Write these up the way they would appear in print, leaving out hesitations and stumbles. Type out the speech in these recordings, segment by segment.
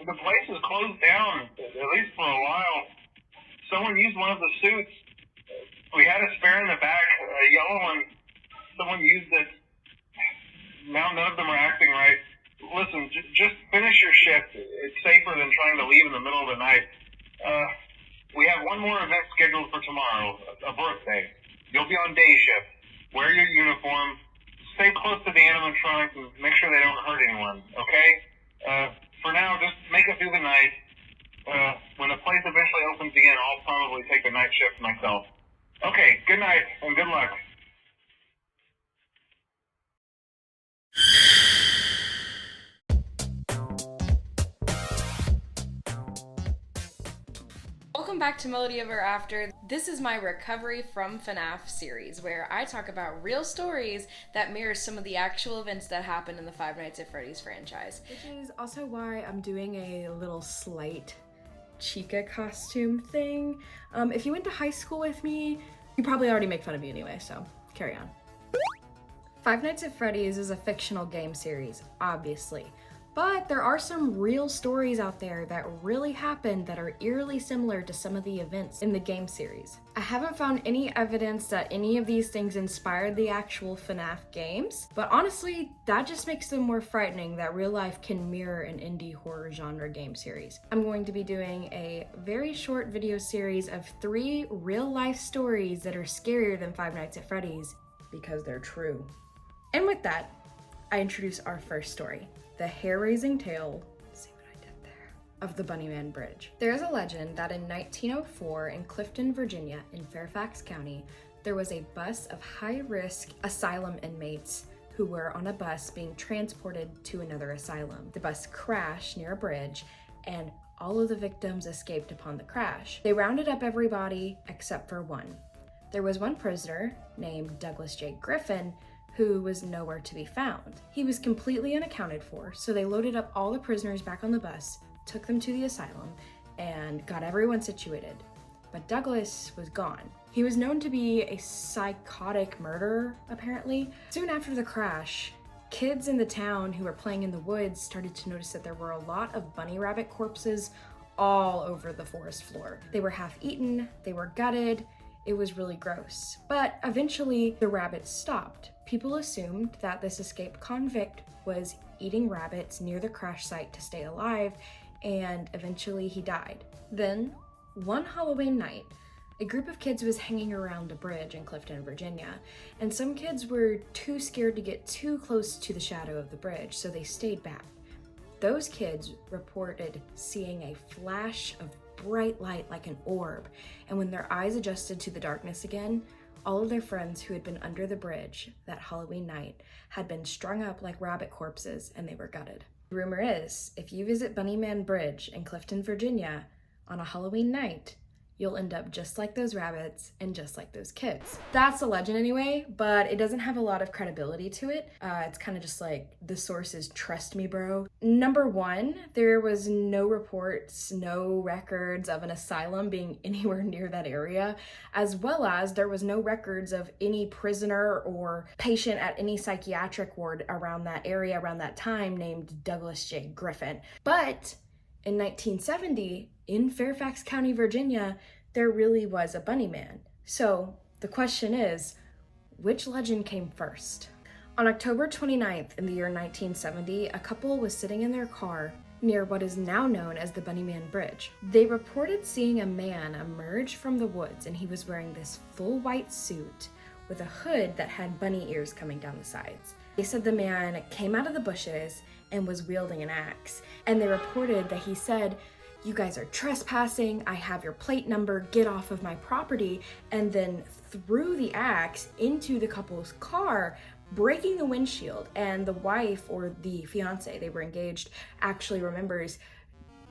the place is closed down, at least for a while. Someone used one of the suits. We had a spare in the back, a yellow one. Someone used it. Now none of them are acting right. Listen, just finish your shift. It's safer than trying to leave in the middle of the night. We have one more event scheduled for tomorrow, a birthday. You'll be on day shift. Wear your uniform. Stay close to the animatronics and make sure they don't hurt anyone, okay? For now, just make it through the night. When the place eventually opens again, I'll probably take the night shift myself. Okay, good night and good luck. Welcome back to Melody Ever After. This is my recovery from FNAF series, where I talk about real stories that mirror some of the actual events that happened in the Five Nights at Freddy's franchise. Which is also why I'm doing a little slight Chica costume thing. If you went to high school with me, you probably already make fun of me anyway, so carry on. Five Nights at Freddy's is a fictional game series, obviously. But there are some real stories out there that really happened that are eerily similar to some of the events in the game series. I haven't found any evidence that any of these things inspired the actual FNAF games, but honestly, that just makes them more frightening that real life can mirror an indie horror genre game series. I'm going to be doing a very short video series of 3 real life stories that are scarier than Five Nights at Freddy's because they're true. And with that, I introduce our first story. The hair-raising tale, see what I did there, of the Bunnyman Bridge. There is a legend that in 1904 in Clifton, Virginia, in Fairfax County, there was a bus of high-risk asylum inmates who were on a bus being transported to another asylum. The bus crashed near a bridge, and all of the victims escaped upon the crash. They rounded up everybody except for one. There was one prisoner named Douglas J. Griffin who was nowhere to be found. He was completely unaccounted for, so they loaded up all the prisoners back on the bus, took them to the asylum, and got everyone situated. But Douglas was gone. He was known to be a psychotic murderer, apparently. Soon after the crash, kids in the town who were playing in the woods started to notice that there were a lot of bunny rabbit corpses all over the forest floor. They were half eaten, they were gutted. It was really gross. But eventually the rabbits stopped. People assumed that this escaped convict was eating rabbits near the crash site to stay alive, and eventually he died. Then, one Halloween night, a group of kids was hanging around a bridge in Clifton, Virginia, and some kids were too scared to get too close to the shadow of the bridge, so they stayed back. Those kids reported seeing a flash of bright light like an orb, and when their eyes adjusted to the darkness again, all of their friends who had been under the bridge that Halloween night had been strung up like rabbit corpses and they were gutted. The rumor is, if you visit Bunnyman Bridge in Clifton, Virginia on a Halloween night, you'll end up just like those rabbits and just like those kids. That's the legend anyway, but it doesn't have a lot of credibility to it. It's kind of just like the sources trust me, bro. Number one, there was no reports, no records of an asylum being anywhere near that area, as well as there was no records of any prisoner or patient at any psychiatric ward around that area around that time named Douglas J. Griffin. But in 1970, in Fairfax County, Virginia, there really was a Bunnyman. So the question is, which legend came first? On October 29th in the year 1970, a couple was sitting in their car near what is now known as the Bunnyman Bridge. They reported seeing a man emerge from the woods, and he was wearing this full white suit with a hood that had bunny ears coming down the sides. They said the man came out of the bushes and was wielding an axe, and they reported that he said, "You guys are trespassing, I have your plate number, get off of my property," and then threw the axe into the couple's car, breaking the windshield. And the wife, or the fiance, they were engaged, actually remembers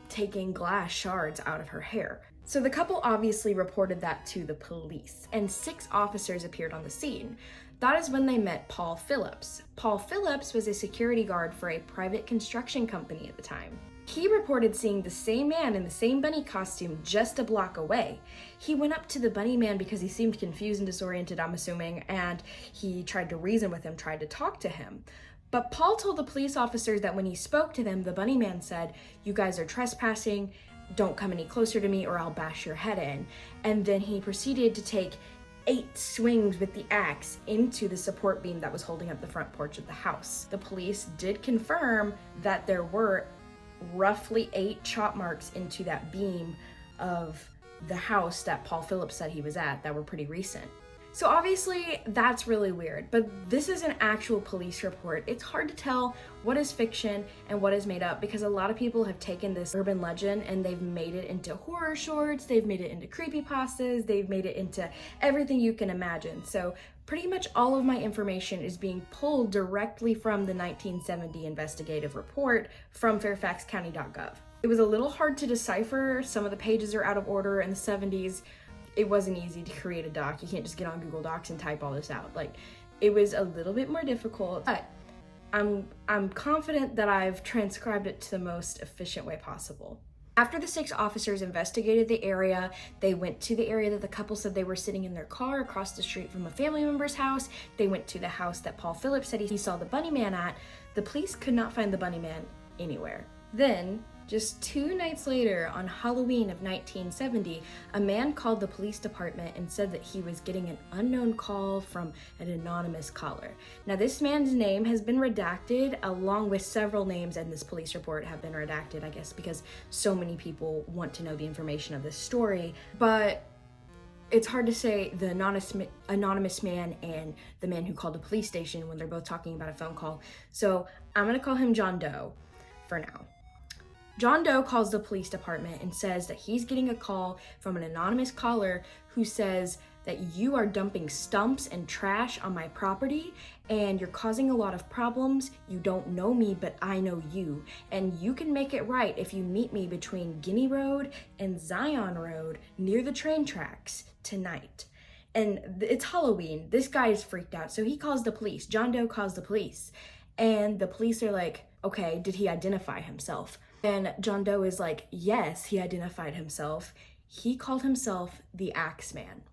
taking glass shards out of her hair. So the couple obviously reported that to the police, and 6 officers appeared on the scene. That is when they met Paul Phillips. Paul Phillips was a security guard for a private construction company at the time. He reported seeing the same man in the same bunny costume just a block away. He went up to the bunny man because he seemed confused and disoriented, I'm assuming, and he tried to reason with him, tried to talk to him. But Paul told the police officers that when he spoke to them, the Bunnyman said, "You guys are trespassing, don't come any closer to me or I'll bash your head in." And then he proceeded to take 8 swings with the axe into the support beam that was holding up the front porch of the house. The police did confirm that there were roughly 8 chop marks into that beam of the house that Paul Phillips said he was at that were pretty recent. So obviously that's really weird, but this is an actual police report. It's hard to tell what is fiction and what is made up because a lot of people have taken this urban legend and they've made it into horror shorts, they've made it into creepypastas, they've made it into everything you can imagine. So pretty much all of my information is being pulled directly from the 1970 investigative report from fairfaxcounty.gov. It was a little hard to decipher. Some of the pages are out of order in the 70s. It wasn't easy to create a doc. You can't just get on Google Docs and type all this out. Like, it was a little bit more difficult, but I'm confident that I've transcribed it to the most efficient way possible. After the 6 officers investigated the area, they went to the area that the couple said they were sitting in their car across the street from a family member's house. They went to the house that Paul Phillips said he saw the Bunnyman at. The police could not find the Bunnyman anywhere. Then, just 2 nights later, on Halloween of 1970, a man called the police department and said that he was getting an unknown call from an anonymous caller. Now, this man's name has been redacted, along with several names in this police report have been redacted, I guess, because so many people want to know the information of this story. But it's hard to say the anonymous man and the man who called the police station when they're both talking about a phone call. So I'm gonna call him John Doe for now. John Doe calls the police department and says that he's getting a call from an anonymous caller who says that you are dumping stumps and trash on my property and you're causing a lot of problems. You don't know me, but I know you. And you can make it right if you meet me between Guinea Road and Zion Road near the train tracks tonight. And it's Halloween. This guy is freaked out. So he calls the police. John Doe calls the police. And the police are like, okay, did he identify himself? And John Doe is like, yes, he identified himself. He called himself the Axeman.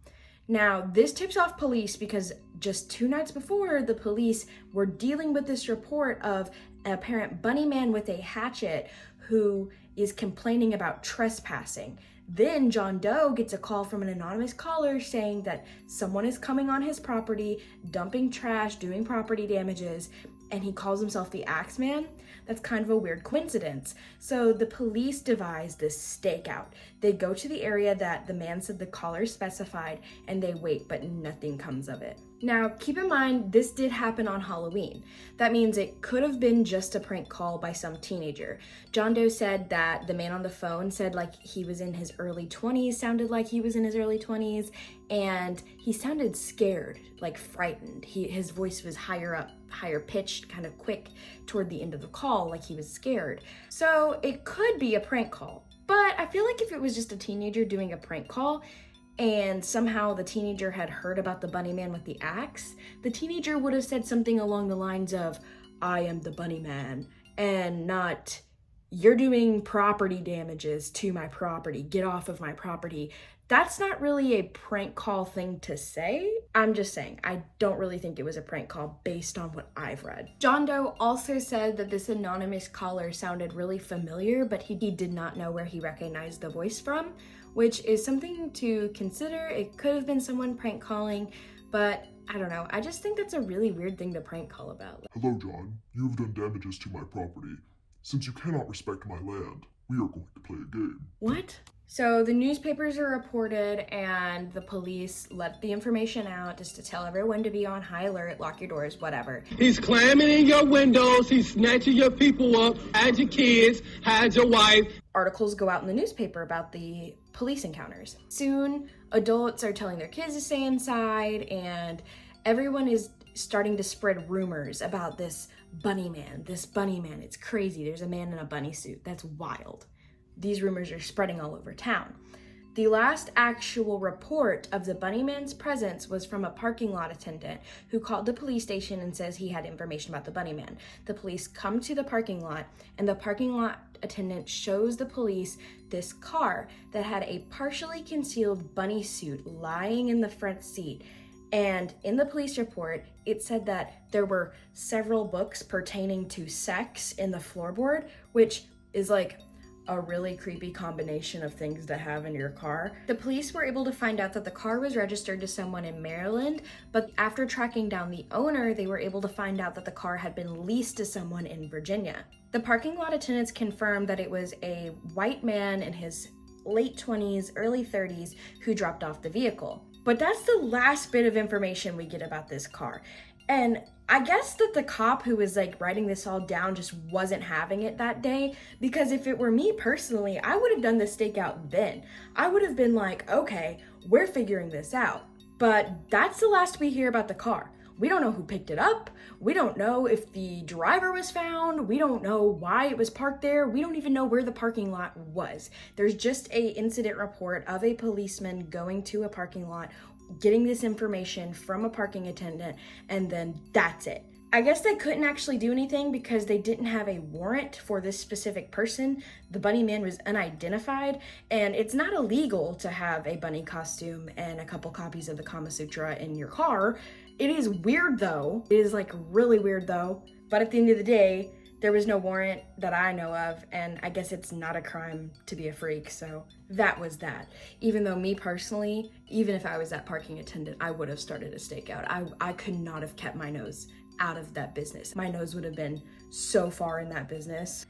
Now, this tips off police because just 2 nights before, the police were dealing with this report of an apparent bunny man with a hatchet who is complaining about trespassing. Then John Doe gets a call from an anonymous caller saying that someone is coming on his property, dumping trash, doing property damages, and he calls himself the Axeman. That's kind of a weird coincidence. So the police devise this stakeout. They go to the area that the man said the caller specified and they wait, but nothing comes of it. Now, keep in mind, this did happen on Halloween. That means it could have been just a prank call by some teenager. John Doe said that the man on the phone said like he was in his early 20s, sounded like he was in his early 20s, and he sounded scared, like frightened. His voice was higher pitched, kind of quick toward the end of the call, like he was scared. So it could be a prank call. But I feel like if it was just a teenager doing a prank call, and somehow the teenager had heard about the bunny man with the axe, the teenager would have said something along the lines of, "I am the bunny man," and not, "You're doing property damages to my property, get off of my property." That's not really a prank call thing to say. I'm just saying, I don't really think it was a prank call based on what I've read. John Doe also said that this anonymous caller sounded really familiar, but he did not know where he recognized the voice from, which is something to consider. It could have been someone prank calling, but I don't know. I just think that's a really weird thing to prank call about. "Hello, John. You have done damages to my property. Since you cannot respect my land, we are going to play a game." What? So the newspapers are reported and the police let the information out just to tell everyone to be on high alert, lock your doors, whatever. "He's climbing in your windows, he's snatching your people up, hide your kids, hide your wife." Articles go out in the newspaper about the police encounters. Soon, adults are telling their kids to stay inside and everyone is starting to spread rumors about this bunny man. It's crazy. There's a man in a bunny suit. That's wild. These rumors are spreading all over town. The last actual report of the Bunnyman's presence was from a parking lot attendant who called the police station and says he had information about the Bunnyman. The police come to the parking lot and the parking lot attendant shows the police this car that had a partially concealed bunny suit lying in the front seat. And in the police report, it said that there were several books pertaining to sex in the floorboard, which is like a really creepy combination of things to have in your car. The police were able to find out that the car was registered to someone in Maryland, but after tracking down the owner, they were able to find out that the car had been leased to someone in Virginia. The parking lot attendants confirmed that it was a white man in his late 20s, early 30s who dropped off the vehicle. But that's the last bit of information we get about this car. And I guess that the cop who was like writing this all down just wasn't having it that day, because if it were me personally, I would have done the stakeout then. I would have been like, okay, we're figuring this out. But that's the last we hear about the car. We don't know who picked it up. We don't know if the driver was found. We don't know why it was parked there. We don't even know where the parking lot was. There's just a incident report of a policeman going to a parking lot, getting this information from a parking attendant, and then that's it. I guess they couldn't actually do anything because they didn't have a warrant for this specific person. The Bunny Man was unidentified, and it's not illegal to have a bunny costume and a couple copies of the Kama Sutra in your car. It is weird though. It is like really weird though. But at the end of the day, there was no warrant that I know of, and I guess it's not a crime to be a freak, so that was that. Even though me personally, even if I was that parking attendant, I would have started a stakeout. I could not have kept my nose out of that business. My nose would have been so far in that business.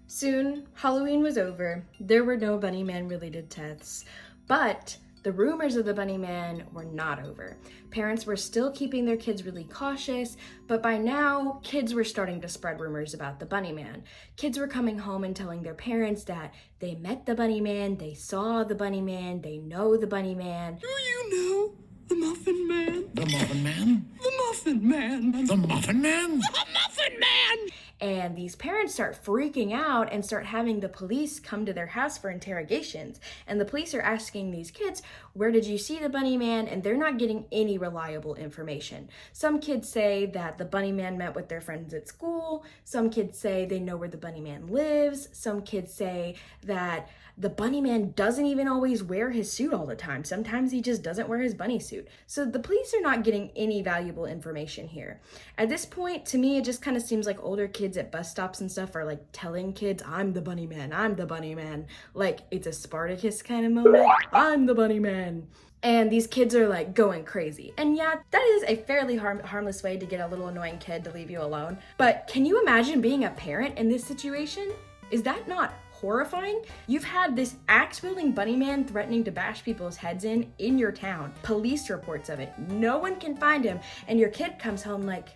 Soon, Halloween was over. There were no Bunny Man related deaths, but the rumors of the Bunny Man were not over. Parents were still keeping their kids really cautious, but by now, kids were starting to spread rumors about the Bunny Man. Kids were coming home and telling their parents that they met the Bunny Man, they saw the Bunny Man, they know the Bunny Man. Do you know the Muffin Man? The Muffin Man? The Muffin Man? The Muffin Man? The Muffin Man! And these parents start freaking out and start having the police come to their house for interrogations. And the police are asking these kids, where did you see the Bunny Man? And they're not getting any reliable information. Some kids say that the Bunny Man met with their friends at school. Some kids say they know where the Bunny Man lives. Some kids say that the Bunny Man doesn't even always wear his suit all the time. Sometimes he just doesn't wear his bunny suit. So the police are not getting any valuable information here. At this point, to me, it just kind of seems like older kids at bus stops and stuff are like telling kids, I'm the Bunny Man, I'm the Bunny Man. Like it's a Spartacus kind of moment. I'm the Bunny Man. And these kids are like going crazy. And yeah, that is a fairly harmless way to get a little annoying kid to leave you alone. But can you imagine being a parent in this situation? Is that not horrifying? You've had this axe-wielding Bunny Man threatening to bash people's heads in your town. Police reports of it. No one can find him. And your kid comes home like,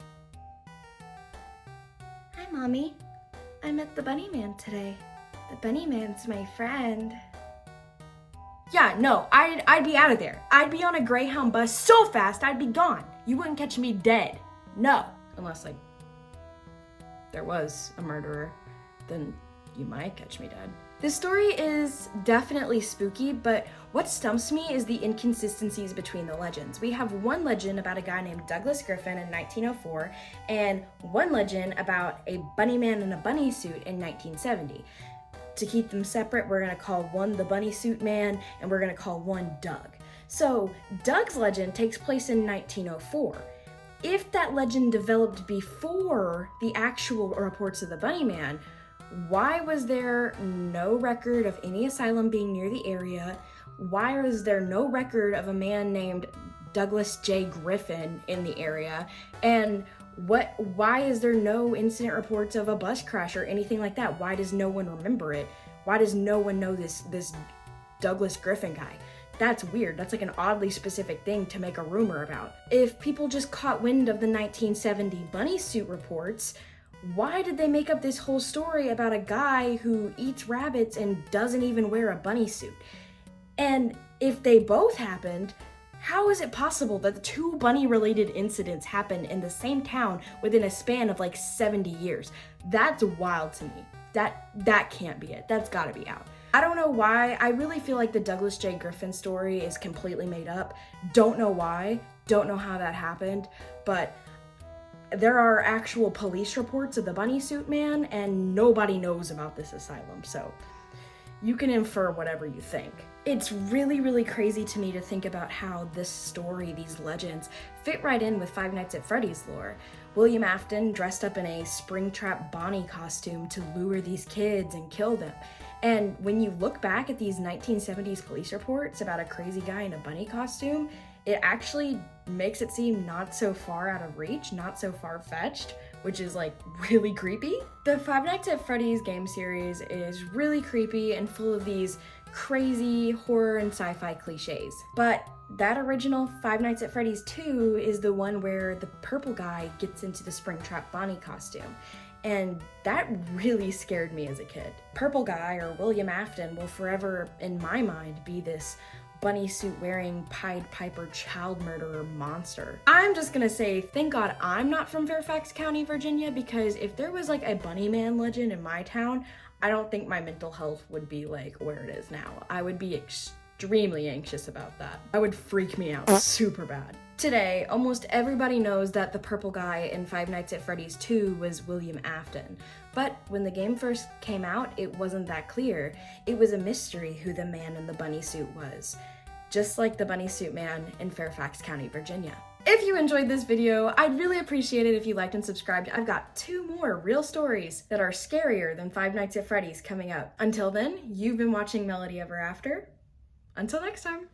hi, Mommy. I met the Bunny Man today. The Bunny Man's my friend. Yeah, no, I'd be out of there. I'd be on a Greyhound bus so fast, I'd be gone. You wouldn't catch me dead. No. Unless, like, there was a murderer. Then you might catch me dead. This story is definitely spooky, but what stumps me is the inconsistencies between the legends. We have one legend about a guy named Douglas Griffin in 1904, and one legend about a bunny man in a bunny suit in 1970. To keep them separate, we're gonna call one the bunny suit man, and we're gonna call one Doug. So, Doug's legend takes place in 1904. If that legend developed before the actual reports of the Bunny Man, why was there no record of any asylum being near the area? Why was there no record of a man named Douglas J. Griffin in the area? And why is there no incident reports of a bus crash or anything like that? Why does no one remember it? Why does no one know this Douglas Griffin guy? That's weird. That's like an oddly specific thing to make a rumor about. If people just caught wind of the 1970 bunny suit reports, why did they make up this whole story about a guy who eats rabbits and doesn't even wear a bunny suit? And if they both happened, how is it possible that the two bunny-related incidents happened in the same town within a span of like 70 years? That's wild to me. That can't be it. That's gotta be out. I don't know why. I really feel like the Douglas J. Griffin story is completely made up. Don't know why. Don't know how that happened. But there are actual police reports of the bunny suit man, and nobody knows about this asylum. So you can infer whatever you think. It's really, really crazy to me to think about how this story, these legends, fit right in with Five Nights at Freddy's lore. William Afton dressed up in a Springtrap Bonnie costume to lure these kids and kill them. And when you look back at these 1970s police reports about a crazy guy in a bunny costume, it actually makes it seem not so far out of reach, not so far-fetched, which is like really creepy. The Five Nights at Freddy's game series is really creepy and full of these crazy horror and sci-fi cliches. But that original Five Nights at Freddy's 2 is the one where the purple guy gets into the Springtrap Bonnie costume. And that really scared me as a kid. Purple guy, or William Afton, will forever, in my mind, be this bunny suit wearing Pied Piper child murderer monster. I'm just gonna say, thank God I'm not from Fairfax County, Virginia, because if there was like a Bunnyman legend in my town, I don't think my mental health would be like where it is now. I would be extremely anxious about that. That would freak me out super bad. Today, almost everybody knows that the purple guy in Five Nights at Freddy's 2 was William Afton. But when the game first came out, it wasn't that clear. It was a mystery who the man in the bunny suit was. Just like the bunny suit man in Fairfax County, Virginia. If you enjoyed this video, I'd really appreciate it if you liked and subscribed. I've got 2 more real stories that are scarier than Five Nights at Freddy's coming up. Until then, you've been watching Melody Ever After. Until next time.